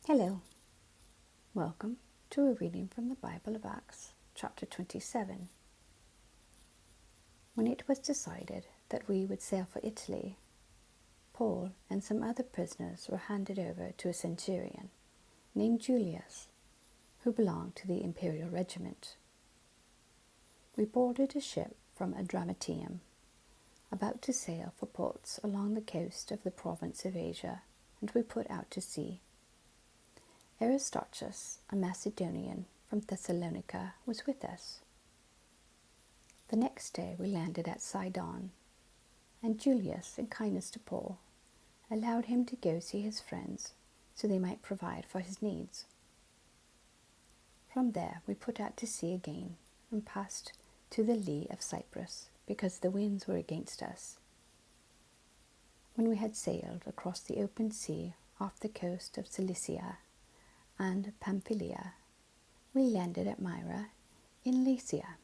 Hello, welcome to a reading from the Bible of Acts, chapter 27. When it was decided that we would sail for Italy, Paul and some other prisoners were handed over to a centurion named Julius, who belonged to the imperial regiment. We boarded a ship from Adramyttium, about to sail for ports along the coast of the province of Asia, and we put out to sea. Aristarchus, a Macedonian from Thessalonica, was with us. The next day we landed at Sidon, and Julius, in kindness to Paul, allowed him to go see his friends so they might provide for his needs. From there we put out to sea again and passed to the lee of Cyprus because the winds were against us. When we had sailed across the open sea off the coast of Cilicia and Pamphylia, we landed at Myra in Lycia.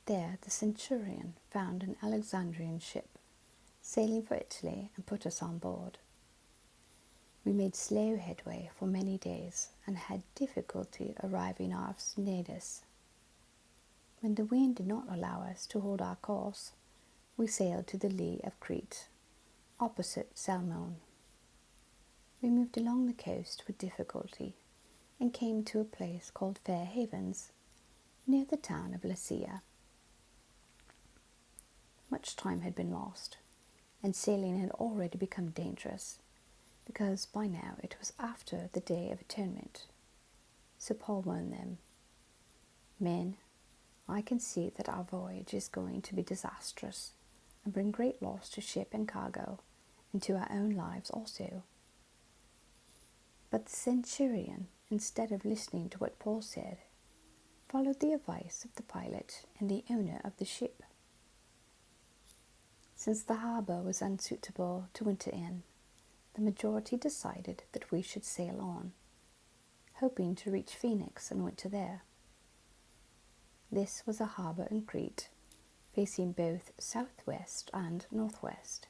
There the centurion found an Alexandrian ship sailing for Italy and put us on board. We made slow headway for many days and had difficulty arriving off Cnidus. When the wind did not allow us to hold our course, we sailed to the lee of Crete, opposite Salmone. We moved along the coast with difficulty and came to a place called Fair Havens, near the town of Lasea. Much time had been lost, and sailing had already become dangerous, because by now it was after the Day of Atonement. So Paul warned them, "Men, I can see that our voyage is going to be disastrous and bring great loss to ship and cargo, and to our own lives also." But the centurion, instead of listening to what Paul said, followed the advice of the pilot and the owner of the ship. Since the harbour was unsuitable to winter in, the majority decided that we should sail on, hoping to reach Phoenix and winter there. This was a harbour in Crete, facing both southwest and northwest.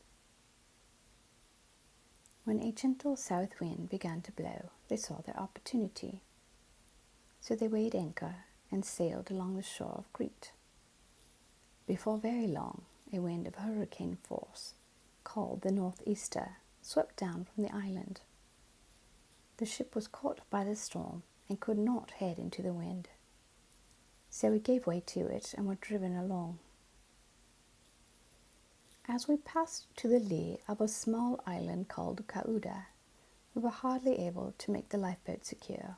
When a gentle south wind began to blow, they saw their opportunity. So they weighed anchor and sailed along the shore of Crete. Before very long, a wind of hurricane force, called the northeaster, swept down from the island. The ship was caught by the storm and could not head into the wind. So we gave way to it and were driven along. As we passed to the lee of a small island called Cauda, we were hardly able to make the lifeboat secure,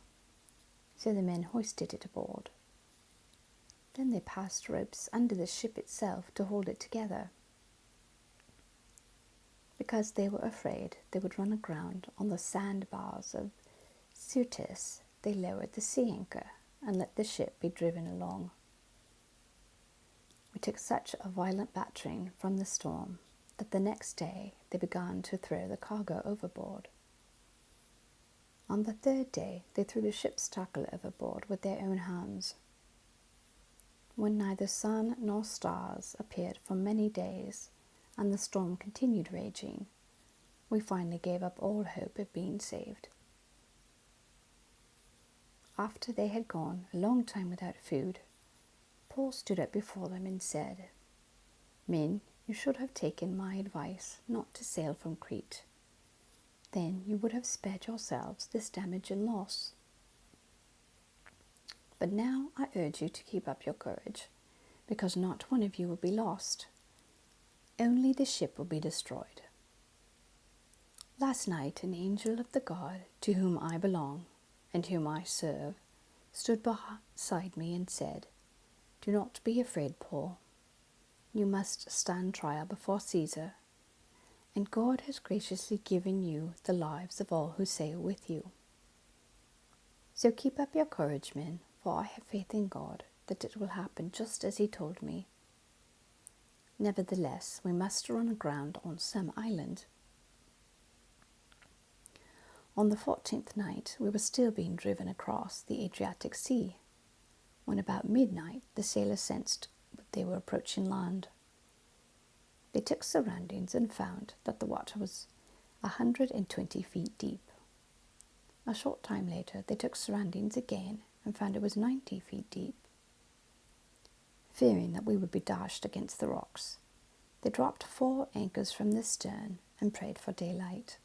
so the men hoisted it aboard. Then they passed ropes under the ship itself to hold it together. Because they were afraid they would run aground on the sandbars of Syrtis, they lowered the sea anchor and let the ship be driven along. We took such a violent battering from the storm that the next day they began to throw the cargo overboard. On the third day they threw the ship's tackle overboard with their own hands. When neither sun nor stars appeared for many days, and the storm continued raging, we finally gave up all hope of being saved. After they had gone a long time without food, Paul stood up before them and said, "Men, you should have taken my advice not to sail from Crete. Then you would have spared yourselves this damage and loss. But now I urge you to keep up your courage, because not one of you will be lost. Only the ship will be destroyed. Last night an angel of the God to whom I belong and whom I serve stood beside me and said, 'Do not be afraid, Paul. You must stand trial before Caesar, and God has graciously given you the lives of all who sail with you. So keep up your courage, men, for I have faith in God that it will happen just as he told me. Nevertheless, we must run aground on some island.' On the 14th night, we were still being driven across the Adriatic Sea, when about midnight the sailors sensed that they were approaching land. They took surroundings and found that the water was 120 feet deep. A short time later, they took soundings again and found it was 90 feet deep. Fearing that we would be dashed against the rocks, they dropped 4 anchors from the stern and prayed for daylight.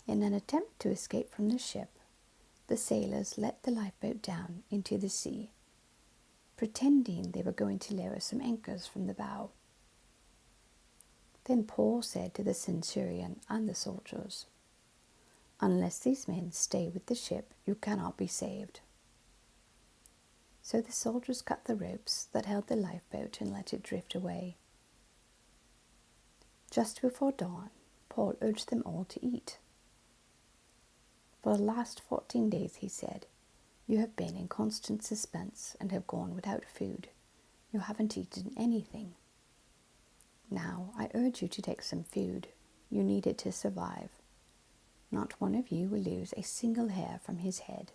In an attempt to escape from the ship, the sailors let the lifeboat down into the sea, pretending they were going to lower some anchors from the bow. Then Paul said to the centurion and the soldiers, "Unless these men stay with the ship, you cannot be saved." So the soldiers cut the ropes that held the lifeboat and let it drift away. Just before dawn, Paul urged them all to eat. "For the last 14 days, he said, you have been in constant suspense and have gone without food. You haven't eaten anything. Now I urge you to take some food. You need it to survive. Not one of you will lose a single hair from his head."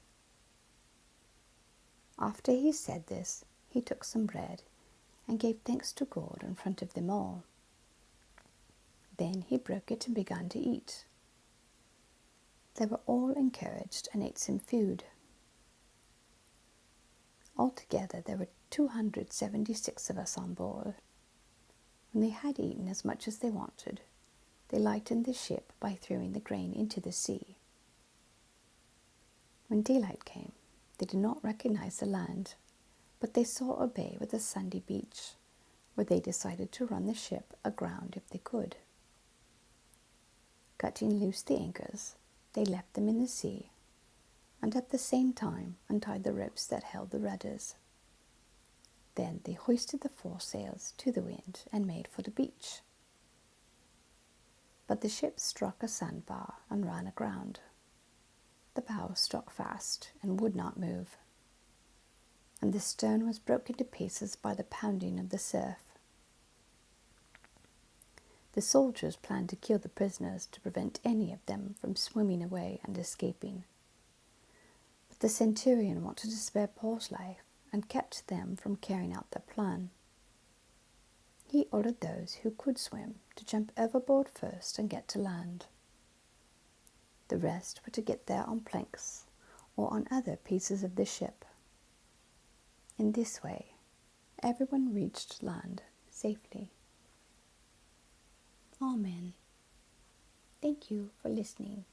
After he said this, he took some bread and gave thanks to God in front of them all. Then he broke it and began to eat. They were all encouraged and ate some food. Altogether, there were 276 of us on board. When they had eaten as much as they wanted, they lightened the ship by throwing the grain into the sea. When daylight came, they did not recognize the land, but they saw a bay with a sandy beach, where they decided to run the ship aground if they could. Cutting loose the anchors, they left them in the sea, and at the same time untied the ropes that held the rudders. Then they hoisted the foresails to the wind and made for the beach. But the ship struck a sandbar and ran aground. The bow stuck fast and would not move, and the stern was broken to pieces by the pounding of the surf. The soldiers planned to kill the prisoners to prevent any of them from swimming away and escaping. But the centurion wanted to spare Paul's life and kept them from carrying out their plan. He ordered those who could swim to jump overboard first and get to land. The rest were to get there on planks or on other pieces of the ship. In this way, everyone reached land safely. Amen. Thank you for listening.